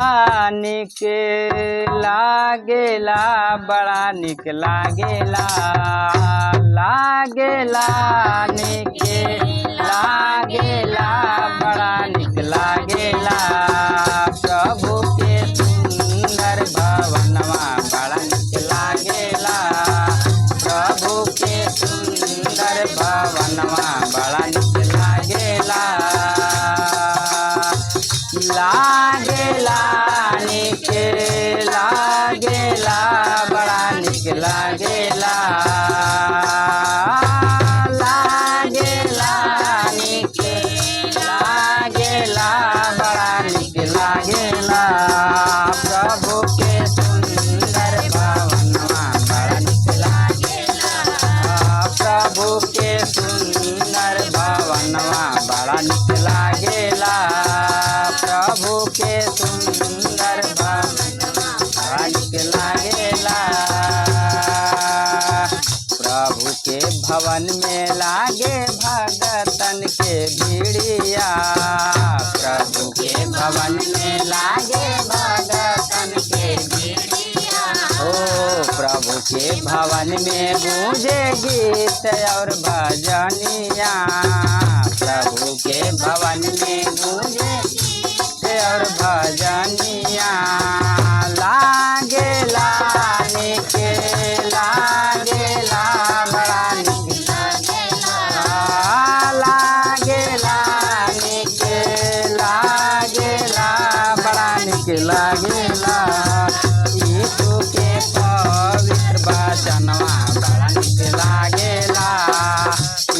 निक लागेला बड़ा निक लागेला लागेला निक लागेला बड़ा निक लागेला प्रभु के सुंदर भवनवा बड़ा निक लागेला प्रभु के सुंदर भवनवा बड़ा निक लागेला लागेला निक लागेला बड़ा निक लागेला लागेला निक लागेला बड़ा निक लागेला प्रभु के सुंदर भवनवा बड़ा निक लागेला प्रभु के सुंदर भवनवा बड़ा निक लागेला प्रभु के सुंदर भवनवा बड़ा निक लागेला प्रभु के भवन में लागे भगतन के भीड़िया प्रभु के भवन में लागे भगतन के भीड़िया ओ प्रभु के भवन में गूंजे गीत और भजनिया प्रभु के भवन में गूंजे और भजनिया लागेला निक लागेला बड़ा निक लागेला निक लागेला बड़ा निक लागेला यीशु के पवित्र वचनवा बड़ा निक लागेला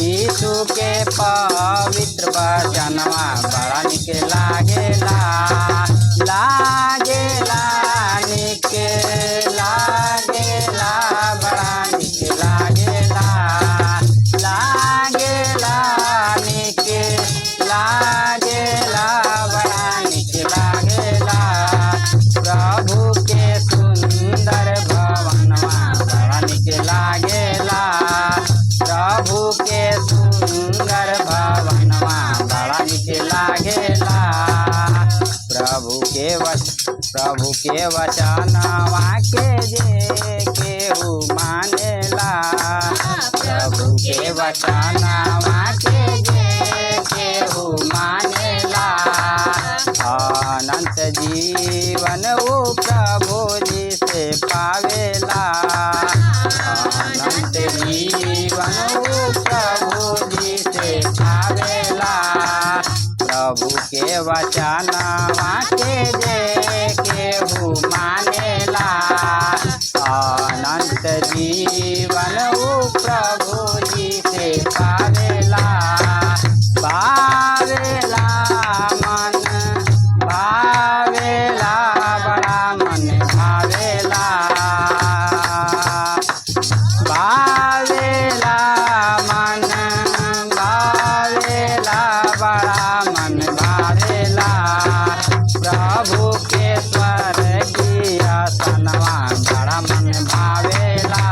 यीशु के पवित्र वचनवा बड़ा निक लागेला लागेला निक लागेला बड़ा निक लागेला लागेला निक लागेला बड़ा निक लागेला प्रभु के सुंदर भवनवा बड़ा निक लागेला प्रभु के सुंदर भवनवा बड़ा निक लागेला प्रभु के वचनवा के जे केहू मानेला प्रभु के वचनवा के जे केहू मानेला अनंत जीवन वो प्रभु जी से पावेला अनंत जीवन वो प्रभु जी से पावेला प्रभु के वचनवा के जे केहू मानेला अनंत जीवन वो प्रभु जी से पावेला भावेला मन भावेला बड़ा मन भावेला भावेला मन भावेला बड़ा मन भावेला प्रभु के स्वर्गीय आसनवा बड़ा मन भावेला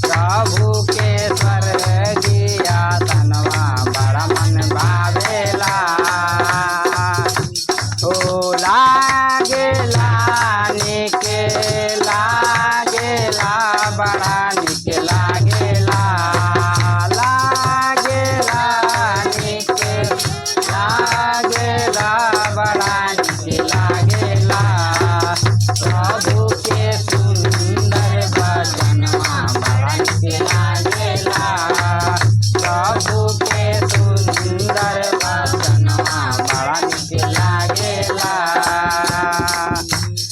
प्रभु के स्वर्गीय आसनवा बड़ा मन भावेला ओ लागेला निक लागेला बड़ा निक लागेला लागेला निक लागेला बड़ा निक लागेला प्रभु के सुंदर वचनवा बड़ा निक लागेला प्रभु के सुंदर वचनवा बड़ा निक लागेला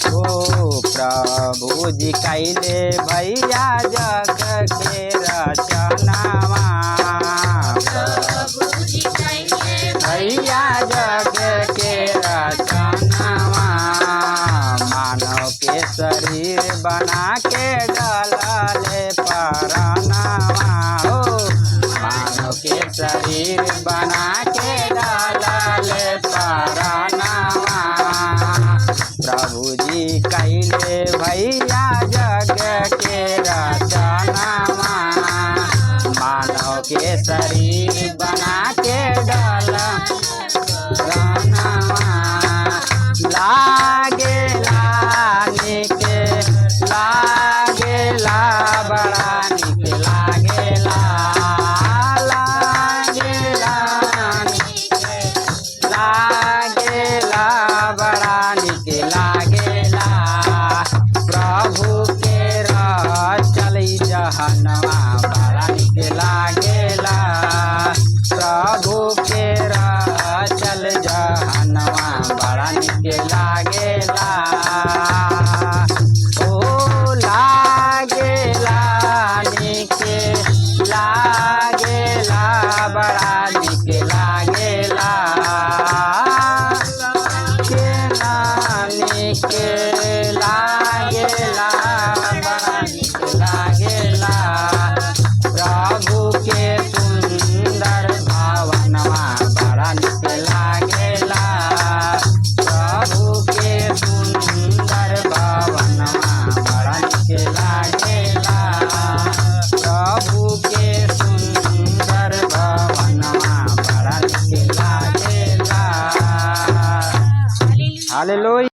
ओ प्रभु जी कैले भैया जग के रचनावा प्रभु जी कैले भैया जग के रचनावा मानव के शरीर बना के डाले परनावा हो मानव के शरीर बना के डाले परनावा प्रभु जी कैले भैया जग के रचनावा मानव के शरीर बना के डाला लाग लागेला। ओ लागेला निके लागेला बड़ा निक लागेला। केना निक लागेला बड़ा निक लागेला। प्रभु के सुंदर भवनवा बड़ा निक लागेला। प्रभु के सुंदर भवनवा बड़ा निक लागेला। प्रभु के सुंदर भवनवा बड़ा निक लागेला। हालेलुया।